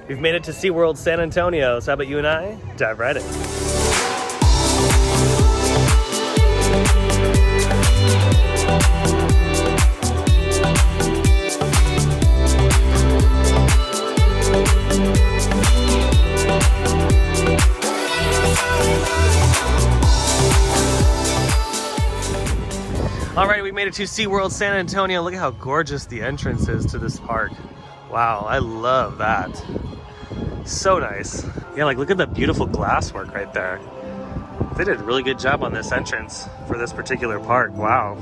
We've made it to SeaWorld San Antonio, so how about you and I dive right in. Alright, we made it to SeaWorld San Antonio. Look at how gorgeous the entrance is to this park. Wow, I love that. So nice. Yeah, like look at the beautiful glasswork right there. They did a really good job on this entrance for this particular park. Wow.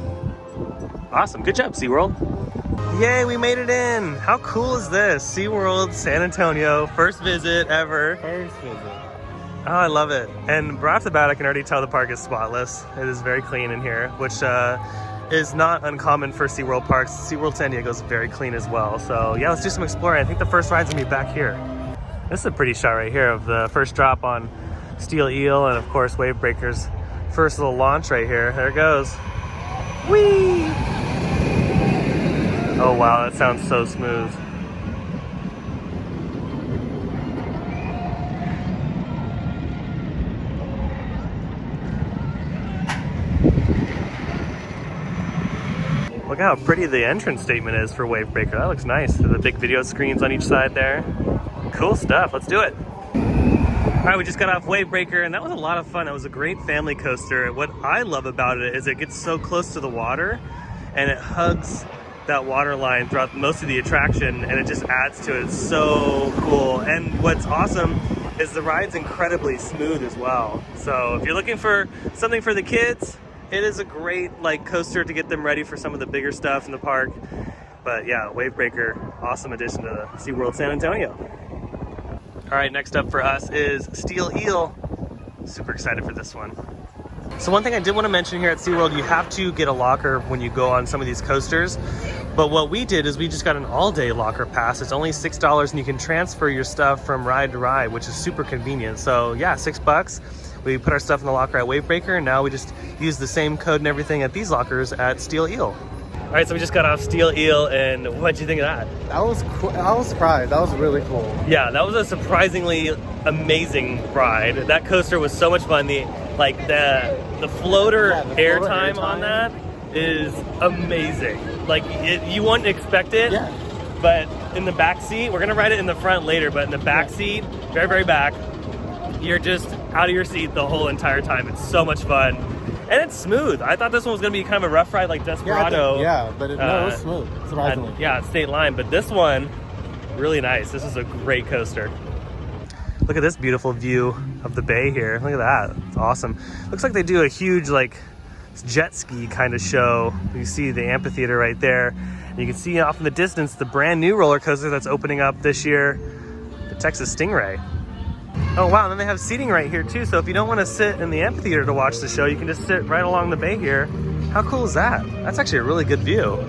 Awesome. Good job, SeaWorld. Yay, we made it in. How cool is this? SeaWorld San Antonio. First visit ever. First visit. Oh, I love it. And right off the bat, I can already tell the park is spotless. It is very clean in here, which is not uncommon for SeaWorld parks. SeaWorld San Diego is very clean as well. So yeah, let's do some exploring. I think the first ride's gonna be back here. This is a pretty shot right here of the first drop on Steel Eel and of course Wavebreaker's first little launch right here. There it goes. Whee! Oh wow, that sounds so smooth. Look how pretty the entrance statement is for Wavebreaker. That looks nice. The big video screens on each side there. Cool stuff. Let's do it. All right, we just got off Wavebreaker and that was a lot of fun. It was a great family coaster. What I love about it is it gets so close to the water and it hugs that water line throughout most of the attraction and it just adds to it. It's so cool. And what's awesome is the ride's incredibly smooth as well. So if you're looking for something for the kids, it is a great like coaster to get them ready for some of the bigger stuff in the park. But yeah, Wavebreaker, awesome addition to SeaWorld San Antonio. All right, next up for us is Steel Eel. Super excited for this one. So one thing I did want to mention here at SeaWorld, you have to get a locker when you go on some of these coasters. But what we did is we just got an all-day locker pass. It's only $6 and you can transfer your stuff from ride to ride, which is super convenient. So yeah, $6. We put our stuff in the locker at Wavebreaker and now we just use the same code and everything at these lockers at Steel Eel. All right, so we just got off Steel Eel and what'd you think of that? That was cool. I was surprised. That was really cool. Yeah, that was a surprisingly amazing ride. That coaster was so much fun. The floater airtime on that is amazing. Like you wouldn't expect it. Yeah. But in the back seat, we're gonna ride it in the front later, but in the back seat, very, very back, you're just out of your seat the whole entire time. It's so much fun. And it's smooth. I thought this one was going to be kind of a rough ride like Desperado. Yeah, but it was smooth, surprisingly. Yeah, State Line. But this one, really nice. This is a great coaster. Look at this beautiful view of the bay here. Look at that. It's awesome. Looks like they do a huge like jet ski kind of show. You see the amphitheater right there. And you can see off in the distance the brand new roller coaster that's opening up this year, the Texas Stingray. Oh wow, and then they have seating right here too, so if you don't want to sit in the amphitheater to watch the show, you can just sit right along the bay here. How cool is that? That's actually a really good view.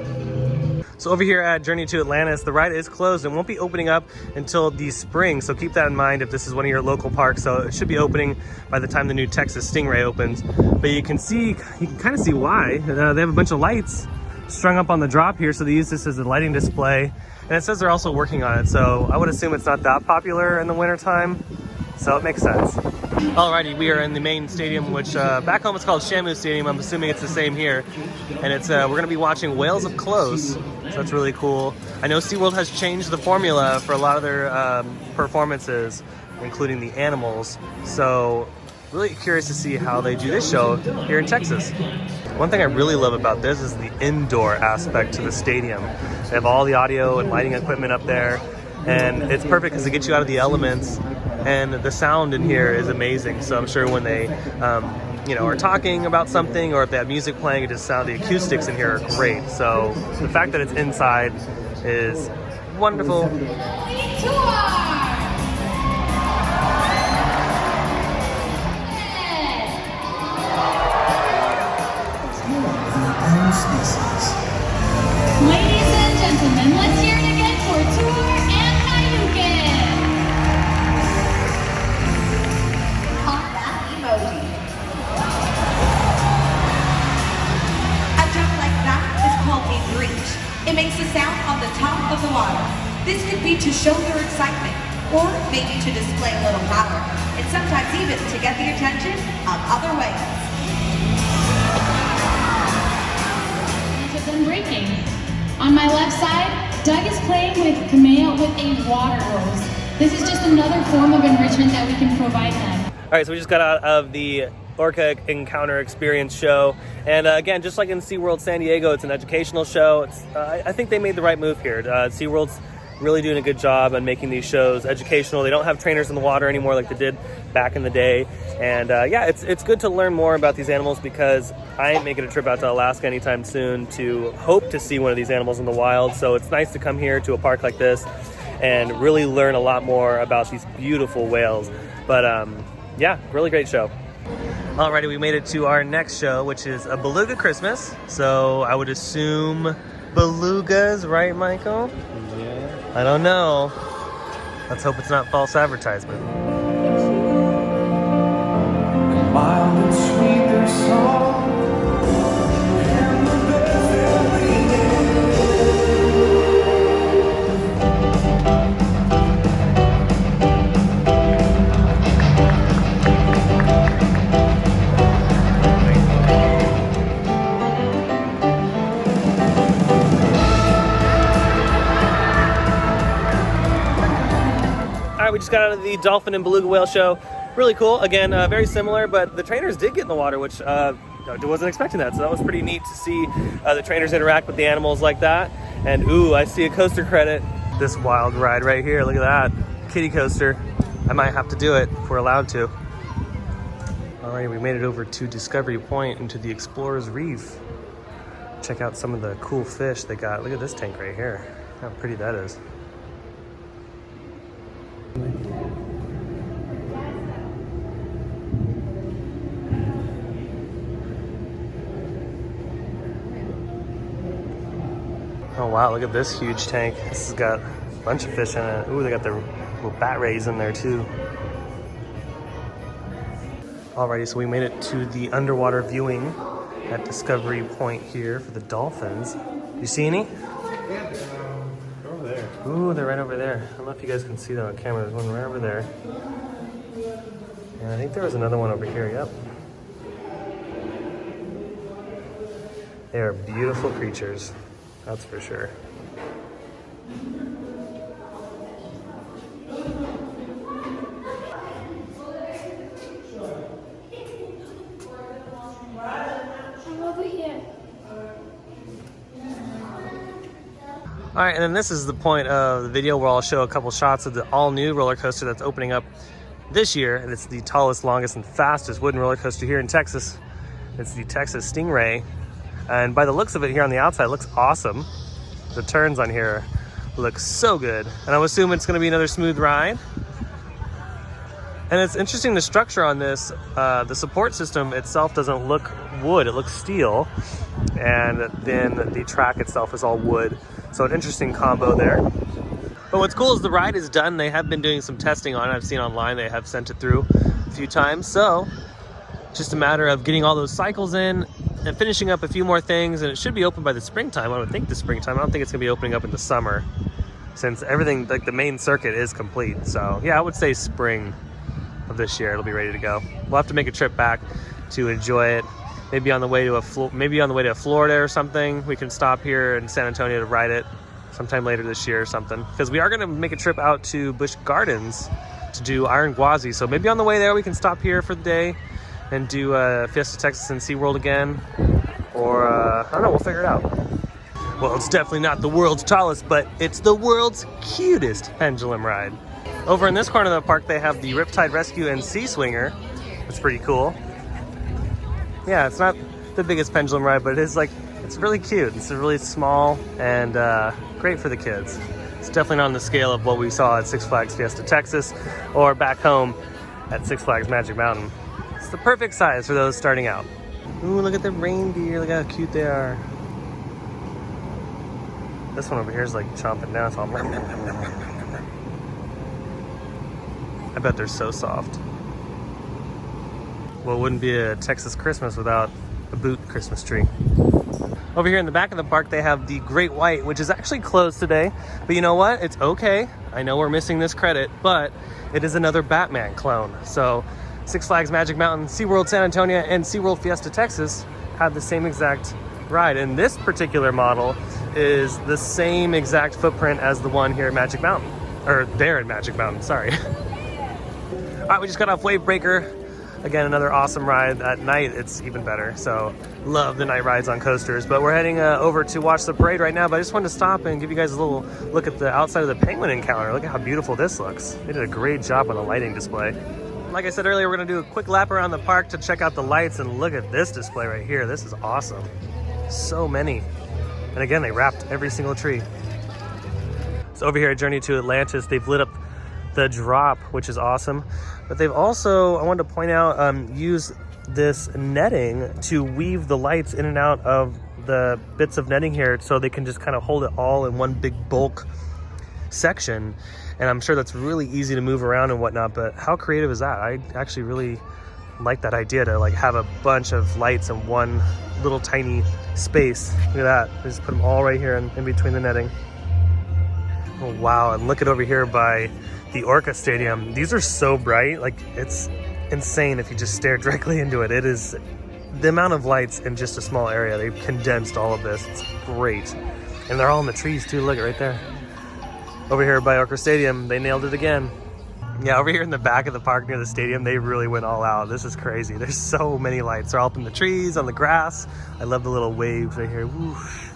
So over here at Journey to Atlantis, the ride is closed and won't be opening up until the spring, so keep that in mind if this is one of your local parks. So it should be opening by the time the new Texas Stingray opens. But you can kind of see why. They have a bunch of lights strung up on the drop here, so they use this as a lighting display. And it says they're also working on it, so I would assume it's not that popular in the wintertime. So it makes sense. Alrighty, we are in the main stadium, which back home it's called Shamu Stadium. I'm assuming it's the same here. And it's we're gonna be watching whales up close, so that's really cool. I know SeaWorld has changed the formula for a lot of their performances, including the animals. So really curious to see how they do this show here in Texas. One thing I really love about this is the indoor aspect to the stadium. They have all the audio and lighting equipment up there. And it's perfect because it gets you out of the elements, and the sound in here is amazing. So I'm sure when they are talking about something, or if they have music playing, it just sounds, the acoustics in here are great. So the fact that it's inside is wonderful. Ladies and gentlemen, let's hear it again for Tour and Hayuken. On that emoji. A jump like that is called a breach. It makes a sound on the top of the water. This could be to show your or maybe to display a little power, and sometimes even to get the attention of other whales. Of them breaking. On my left side, Doug is playing with Kamea with a water hose. This is just another form of enrichment that we can provide them. All right, so we just got out of the Orca Encounter experience show. And again, just like in SeaWorld San Diego, it's an educational show. I think they made the right move here. SeaWorld's really doing a good job on making these shows educational. They don't have trainers in the water anymore like they did back in the day. And yeah, it's good to learn more about these animals, because I ain't making a trip out to Alaska anytime soon to hope to see one of these animals in the wild. So it's nice to come here to a park like this and really learn a lot more about these beautiful whales. But yeah, really great show. Alrighty, we made it to our next show, which is a Beluga Christmas. So I would assume belugas, right, Michael? Yeah. I don't know. Let's hope it's not false advertisement. Mild and sweet their song, and the bells they're ringing. All right, we just got out of the Dolphin and Beluga whale show. Really cool. Again, very similar, but the trainers did get in the water, which I wasn't expecting that. So that was pretty neat to see the trainers interact with the animals like that. And ooh, I see a coaster credit. This wild ride right here. Look at that. Kiddie coaster. I might have to do it if we're allowed to. Alrighty, we made it over to Discovery Point into the Explorer's Reef. Check out some of the cool fish they got. Look at this tank right here. How pretty that is. Oh wow, look at this huge tank. This has got a bunch of fish in it. Ooh, they got their little bat rays in there too. Alrighty, so we made it to the underwater viewing at Discovery Point here for the dolphins. You see any? Yeah, they're over there. Ooh, they're right over there. I don't know if you guys can see that on camera. There's one right over there. And I think there was another one over here, yep. They are beautiful creatures. That's for sure. All right, and then this is the point of the video where I'll show a couple shots of the all-new roller coaster that's opening up this year, and it's the tallest, longest, and fastest wooden roller coaster here in Texas. It's the Texas Stingray. And by the looks of it here on the outside, it looks awesome. The turns on here look so good. And I would assume it's gonna be another smooth ride. And it's interesting, the structure on this, the support system itself doesn't look wood, it looks steel. And then the track itself is all wood. So an interesting combo there. But what's cool is the ride is done. They have been doing some testing on it. I've seen online, they have sent it through a few times. So just a matter of getting all those cycles in and finishing up a few more things, and it should be open by the springtime. I would think the springtime. I don't think it's gonna be opening up in the summer, since everything, like the main circuit, is complete. So yeah, I would say spring of this year it'll be ready to go. We'll have to make a trip back to enjoy it. Maybe on the way to Florida or something. We can stop here in San Antonio to ride it sometime later this year or something. Because we are gonna make a trip out to Busch Gardens to do Iron Gwazi. So maybe on the way there we can stop here for the day and do Fiesta Texas and SeaWorld again. Or, I don't know, we'll figure it out. Well, it's definitely not the world's tallest, but it's the world's cutest pendulum ride. Over in this corner of the park, they have the Riptide Rescue and Sea Swinger. That's pretty cool. Yeah, it's not the biggest pendulum ride, but it's really cute. It's really small and great for the kids. It's definitely not on the scale of what we saw at Six Flags Fiesta Texas or back home at Six Flags Magic Mountain. It's the perfect size for those starting out. Ooh, look at the reindeer. Look how cute they are. This one over here is like chomping down. It's all... I bet they're so soft. Well, it wouldn't be a Texas Christmas without a boot Christmas tree. Over here in the back of the park, they have the Great White, which is actually closed today. But you know what? It's okay. I know we're missing this credit, but it is another Batman clone. So Six Flags Magic Mountain, SeaWorld San Antonio, and SeaWorld Fiesta Texas have the same exact ride. And this particular model is the same exact footprint as the one here at Magic Mountain. Or there at Magic Mountain, sorry. All right, we just got off Wave Breaker. Again, another awesome ride. At night, it's even better. So love the night rides on coasters. But we're heading over to watch the parade right now. But I just wanted to stop and give you guys a little look at the outside of the Penguin Encounter. Look at how beautiful this looks. They did a great job on the lighting display. Like I said earlier, we're gonna do a quick lap around the park to check out the lights, and look at this display right here. This is awesome. So many. And again, they wrapped every single tree. So over here at Journey to Atlantis, they've lit up the drop, which is awesome. But they've also, I wanted to point out, used this netting to weave the lights in and out of the bits of netting here, so they can just kind of hold it all in one big bulk section. And I'm sure that's really easy to move around and whatnot, but how creative is that? I actually really like that idea to like have a bunch of lights in one little tiny space. Look at that. They just put them all right here in between the netting. Oh, wow. And look at over here by the Orca Stadium. These are so bright. Like, it's insane if you just stare directly into it. It is the amount of lights in just a small area. They've condensed all of this. It's great. And they're all in the trees too. Look right there. Over here by Orca Stadium, they nailed it again. Yeah, over here in the back of the park near the stadium, they really went all out. This is crazy. There's so many lights. They're all up in the trees, on the grass. I love the little waves right here. Whoosh.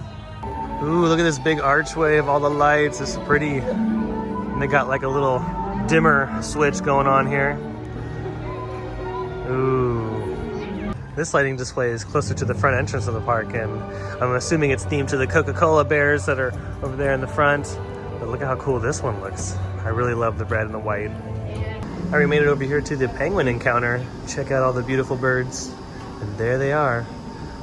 Ooh, look at this big archway of all the lights. This is pretty. And they got like a little dimmer switch going on here. Ooh. This lighting display is closer to the front entrance of the park, and I'm assuming it's themed to the Coca-Cola bears that are over there in the front. But look at how cool this one looks. I really love the red and the white. All right, we made it over here to the Penguin Encounter. Check out all the beautiful birds. And there they are.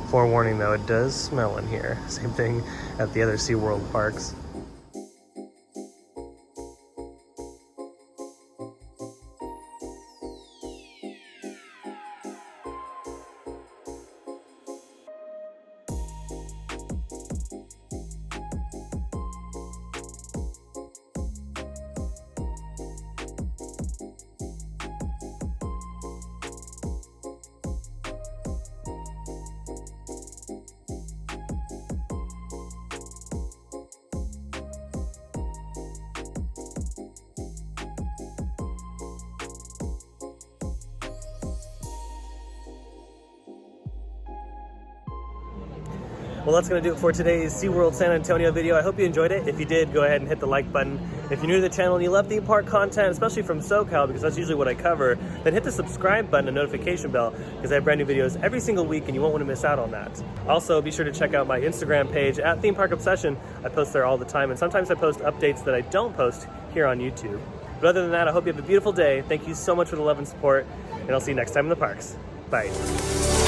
Forewarning though, it does smell in here. Same thing at the other SeaWorld parks. Well, that's going to do it for today's SeaWorld San Antonio video. I hope you enjoyed it. If you did, go ahead and hit the like button. If you're new to the channel and you love theme park content, especially from SoCal, because that's usually what I cover, then hit the subscribe button and notification bell, because I have brand new videos every single week and you won't want to miss out on that. Also, be sure to check out my Instagram page at Theme Park Obsession. I post there all the time, and sometimes I post updates that I don't post here on YouTube. But other than that, I hope you have a beautiful day. Thank you so much for the love and support, and I'll see you next time in the parks. Bye.